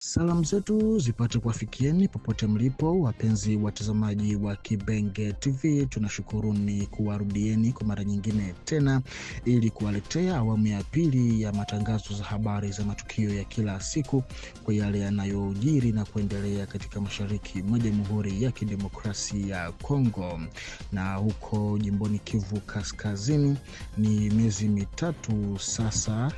Salamu zetu zipate kuwafikieni popote mlipo, wapenzi watazamaji wa Kibenge TV. Tunashukuruni kuwarudieni kwa mara nyingine tena ili kuwaletea awamu ya pili ya matangazo za habari za matukio ya kila siku kwa yale yanayojiri na kuendelea katika mashariki mwa Jamhuri ya Kidemokrasia ya Kongo. Na huko jimboni Kivu Kaskazini ni miezi mitatu sasa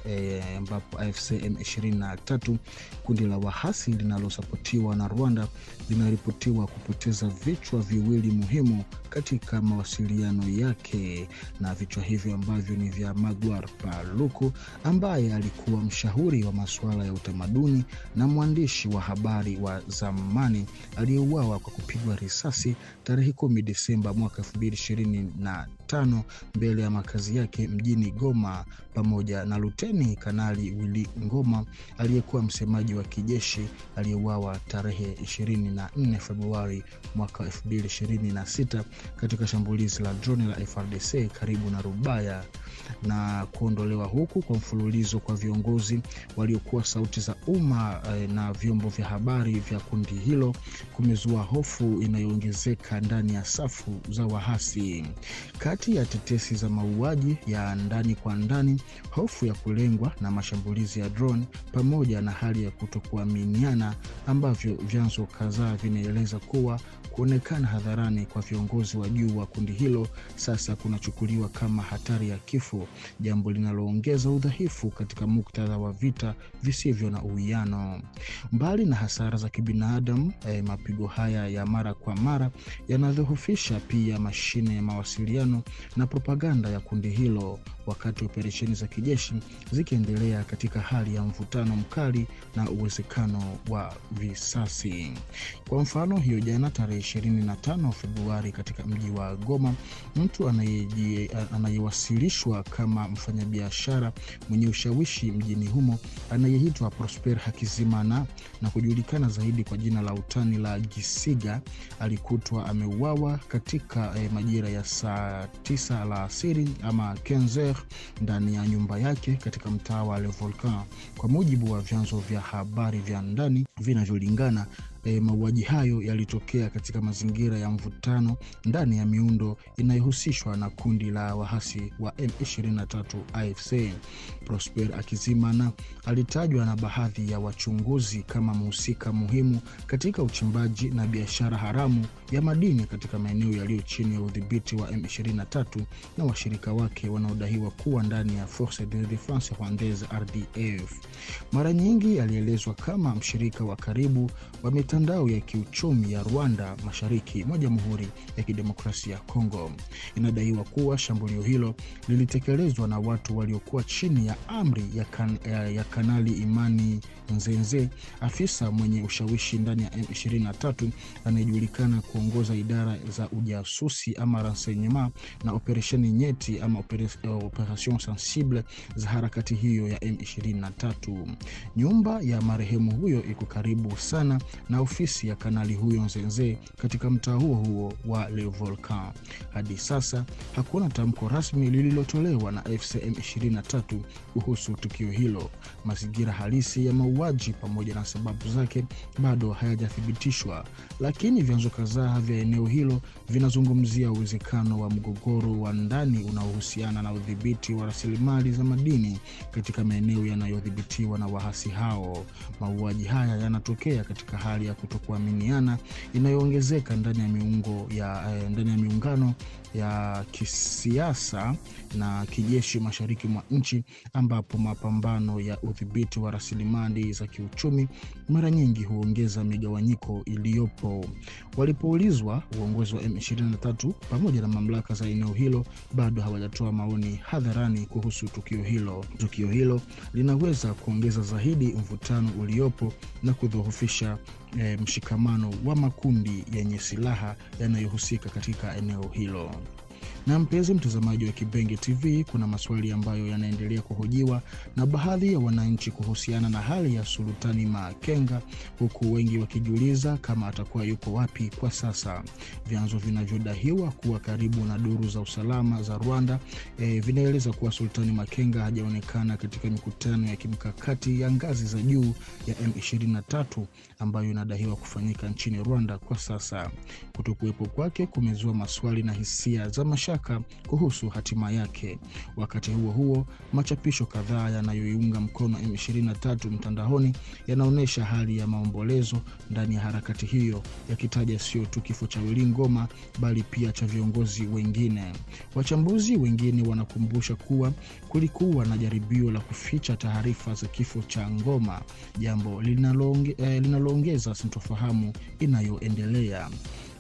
ambapo AFC M23, kundi la wahasi linalosapotiwa na Rwanda, linaripotiwa kupoteza vichwa viwili muhimu katika mawasiliano yake, na vichwa hivyo ambavyo ni vya Magwar Paluku ambaye alikuwa mshauri wa masuala ya utamaduni na mwandishi wa habari wa zamani aliyeuawa kwa kupigwa risasi tarehe 10 Desemba mwaka 2025 mbele ya makazi yake mjini Goma, pamoja na Luteni Kanali Willy Ngoma aliyekuwa msemaji wa kijeshi aliyeuawa tarehe 24 Februari mwaka 2026 katika shambulizi la drone la FARDC karibu na Rubaya. Na kuondolewa huku kwa mfululizo kwa viongozi waliokuwa sauti za umma na vyombo vya habari vya kundi hilo kumezua hofu inayoongezeka ndani ya safu za wahasi. Kati ya tetesi za mauaji ya ndani kwa ndani, hofu ya kulengwa na mashambulizi ya drone, pamoja na hali ya kutokuaminiana ambavyo vyanzo kadhaa vinaeleza kuwa kuonekana hadharani kwa viongozi wa juu wa kundi hilo sasa kunachukuliwa kama hatari ya kifo, jambo linaloongeza udhaifu katika muktadha wa vita visivyo na uwiano. Mbali na hasara za kibinadamu, mapigo haya ya mara kwa mara yanadhoofisha pia mashine ya mawasiliano na propaganda ya kundi hilo, wakati operesheni za kijeshi zikiendelea katika hali ya mvutano mkali na uwezekano wa visasi. Kwa mfano, hiyo jana tarehe 25 Februari katika mji wa Goma, mtu anayewasilishwa kama mfanyabiashara mwenye ushawishi mjini humo anayeitwa Prosper Hakizimana na kujulikana zaidi kwa jina la utani la Gisiga alikutwa ameuawa katika majira ya saa 9 alasiri ama 15 ndani ya nyumba yake katika mtaa wa Le Volcan, kwa mujibu wa vyanzo vya habari vya ndani vinavyolingana. Mauaji hayo yalitokea katika mazingira ya mvutano ndani ya miundo inayohusishwa na kundi la wahasi wa M23 AFC. Prosper Hakizimana alitajwa na baadhi ya wachunguzi kama mhusika muhimu katika uchimbaji na biashara haramu ya madini katika maeneo yaliyo chini ya udhibiti wa M23 na washirika wake wanaodaiwa kuwa ndani ya Force de Defense Rwandaise RDF. Mara nyingi alielezwa kama mshirika wa karibu wa mitandao ya kiuchumi ya Rwanda mashariki mwa Jamhuri ya Kidemokrasia ya Kongo. Inadaiwa kuwa shambulio hilo lilitekelezwa na watu waliokuwa chini ya amri ya Kanali Imani Nzenze, afisa mwenye ushawishi ndani ya M23 anayejulikana kuongoza idara za ujasusi ama renseignement na operesheni nyeti ama operation sensible za harakati hiyo ya M23. Nyumba ya marehemu huyo iko karibu sana na ofisi ya kanali huyo Nzenze katika mtaa huo wa Le Volcan. Hadi sasa hakuna tamko rasmi lililotolewa na FCM 23 kuhusu tukio hilo. Mazingira halisi ya mauaji pamoja na sababu zake bado hayajathibitishwa, lakini vyanzo kadhaa vya eneo hilo vinazungumzia uwezekano wa mgogoro wa ndani unaohusiana na udhibiti wa rasilimali za madini katika maeneo yanayodhibitiwa na wahasi hao. Mauaji haya yanatokea katika hali ya kutokuaminiana inayoongezeka ndani ya miungano ya kisiasa na kijeshi mashariki mwa nchi, ambapo mapambano ya udhibiti wa rasilimali za kiuchumi mara nyingi huongeza migawanyiko iliyopo. Walipoulizwa, uongozi wa M23 pamoja na mamlaka za eneo hilo bado hawajatoa maoni hadharani kuhusu tukio hilo. Tukio hilo linaweza kuongeza zaidi mvutano uliopo na kudhoofisha mshikamano wa makundi yenye silaha yanayohusika katika eneo hilo. Na mpenzi mtazamaji wa Kibengo TV, kuna maswali ambayo yanaendelea kuhojiwa na baadhi ya wananchi kuhusiana na hali ya Sultani Makenga, huku wengi wakijiuliza kama atakuwa yuko wapi kwa sasa. Vyanzo vinavyodahiwa kuwa karibu na duru za usalama za Rwanda vinaeleza kuwa Sultani Makenga hajaonekana katika mikutano ya kimkakati ya ngazi za juu ya M23 ambayo inadahiwa kufanyika nchini Rwanda kwa sasa. Kutokuwepo kwake kumezua maswali na hisia za mashaka kuhusu hatima yake. Wakati huo huo, machapisho kadhaa yanayoiunga mkono M23 mtandaoni yanaonyesha hali ya maombolezo ndani ya harakati hiyo, yakitaja sio tu kifo cha Willy Ngoma bali pia cha viongozi wengine. Wachambuzi wengine wanakumbusha kuwa kulikuwa na jaribio la kuficha taarifa za kifo cha Ngoma, jambo linaloongeza sintofahamu inayoendelea.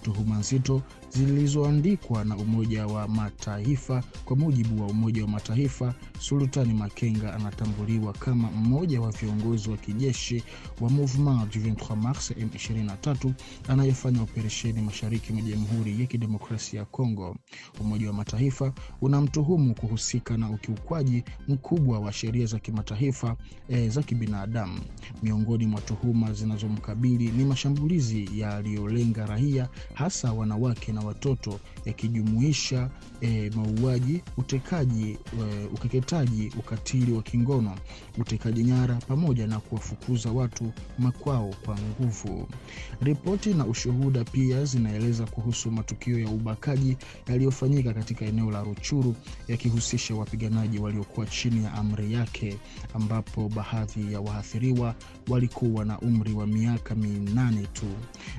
Tuhuma nzito zilizoandikwa na Umoja wa Mataifa. Kwa mujibu wa Umoja wa Mataifa, Sultani Makenga anatambuliwa kama mmoja wa viongozi wa kijeshi wa Mouvement du 23 Mars M23 anayefanya operesheni mashariki mwa Jamhuri ya Kidemokrasia ya Kongo. Umoja wa Mataifa unamtuhumu kuhusika na ukiukwaji mkubwa wa sheria za kimataifa za kibinadamu. Miongoni mwa tuhuma zinazomkabili ni mashambulizi yaliyolenga raia, hasa wanawake na watoto, yakijumuisha mauaji, utekaji, ukeketaji, ukatili wa kingono, utekaji nyara pamoja na kuwafukuza watu makwao kwa nguvu. Ripoti na ushuhuda pia zinaeleza kuhusu matukio ya ubakaji yaliyofanyika katika eneo la Ruchuru, yakihusisha wapiganaji waliokuwa chini ya amri yake, ambapo baadhi ya waathiriwa walikuwa na umri wa miaka 8 tu.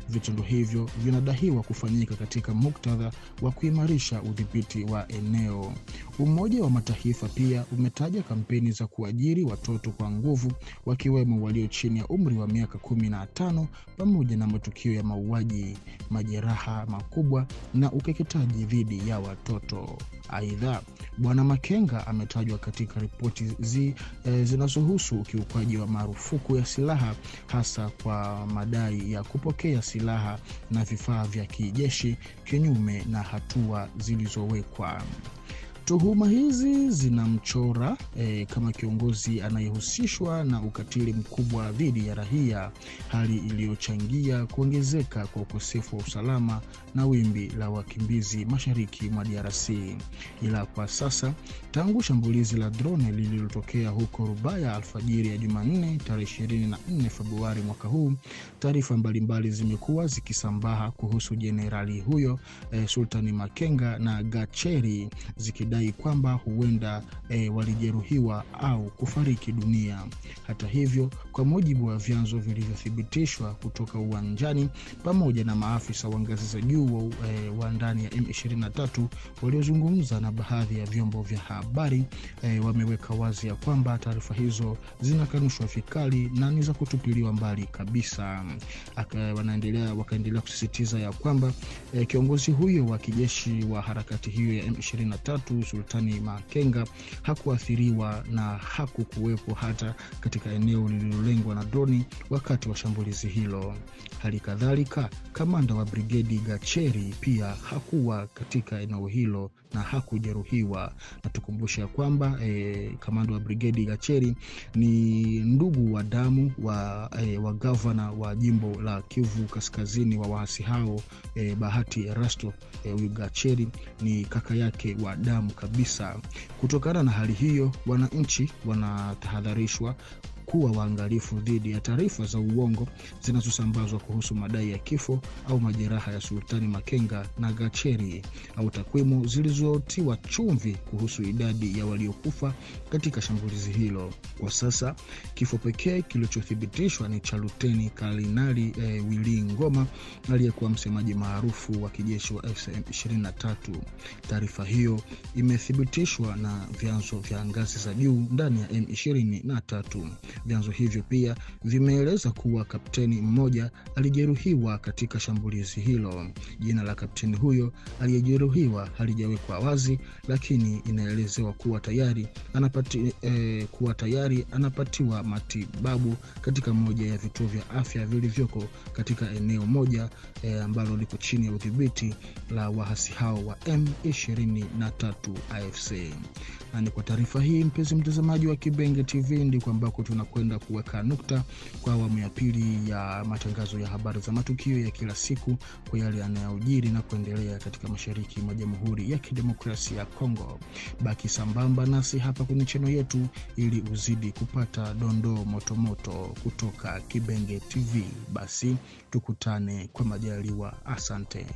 Vitendo hivyo vinadahiwa kufanyika katika muktadha wa kuimarisha udhibiti wa eneo. Umoja wa Mataifa pia umetaja kampeni za kuajiri watoto kwa nguvu, wakiwemo walio chini ya umri wa miaka 15, pamoja na matukio ya mauaji, majeraha makubwa na ukeketaji dhidi ya watoto. Aidha, Bwana Makenga ametajwa katika ripoti zinazohusu ukiukwaji wa marufuku ya silaha, hasa kwa madai ya kupokea silaha na vifaa vya kijeshi kinyume na hatua zilizowekwa. Tuhuma hizi zinamchora kama kiongozi anayehusishwa na ukatili mkubwa dhidi ya raia, hali iliyochangia kuongezeka kwa ukosefu wa usalama na wimbi la wakimbizi mashariki mwa DRC. Ila kwa sasa, tangu shambulizi la drone lililotokea huko Rubaya alfajiri ya Jumanne tarehe 24 Februari mwaka huu, taarifa mbalimbali zimekuwa zikisambaa kuhusu jenerali huyo Sultani Makenga na Gacheri, zikidai kwamba huenda walijeruhiwa au kufariki dunia. Hata hivyo, kwa mujibu wa vyanzo vilivyothibitishwa kutoka uwanjani pamoja na maafisa wa ngazi za juu wa ndani ya M23 waliozungumza na baadhi ya vyombo vya habari, wameweka wazi ya kwamba taarifa hizo zinakanushwa vikali na ni za kutupiliwa mbali kabisa. Wakaendelea kusisitiza ya kwamba kiongozi huyo wa kijeshi wa harakati hiyo ya M23 Sultani Makenga hakuathiriwa na hakukuwepo hata katika eneo lililolengwa na droni wakati wa shambulizi hilo. Hali kadhalika, kamanda wa brigedi Gacheri pia hakuwa katika eneo hilo na hakujeruhiwa. Na tukumbusha kwamba kamanda wa brigedi Gacheri ni ndugu wa damu wa gavana wa jimbo la Kivu Kaskazini wa waasi hao, Bahati Erasto. Gacheri ni kaka yake wa damu kabisa. Kutokana na hali hiyo, wananchi wanatahadharishwa kuwa waangalifu dhidi ya taarifa za uongo zinazosambazwa kuhusu madai ya kifo au majeraha ya Sultani Makenga na Gacheri, au takwimu zilizotiwa chumvi kuhusu idadi ya waliokufa katika shambulizi hilo. Kwa sasa, kifo pekee kilichothibitishwa ni cha Luteni Kardinali Willy Ngoma, aliyekuwa msemaji maarufu wa kijeshi wa M23. Taarifa hiyo imethibitishwa na vyanzo vya ngazi za juu ndani ya M23. Vyanzo hivyo pia vimeeleza kuwa kapteni mmoja alijeruhiwa katika shambulizi hilo. Jina la kapteni huyo aliyejeruhiwa halijawekwa wazi, lakini inaelezewa kuwa tayari anapatiwa matibabu katika moja ya vituo vya afya vilivyoko katika eneo moja ambalo liko chini ya udhibiti la waasi hao wa M23 AFC. Na ni kwa taarifa hii, mpenzi mtazamaji wa Kibenge TV, ndiko ambako tunakwenda kuweka nukta kwa awamu ya pili ya matangazo ya habari za matukio ya kila siku kwa yale yanayojiri na kuendelea katika mashariki mwa Jamhuri ya Kidemokrasia ya Kongo. Baki sambamba nasi hapa kwenye channel yetu ili uzidi kupata dondoo motomoto kutoka Kibenge TV. Basi tukutane kwa majaliwa. Asante.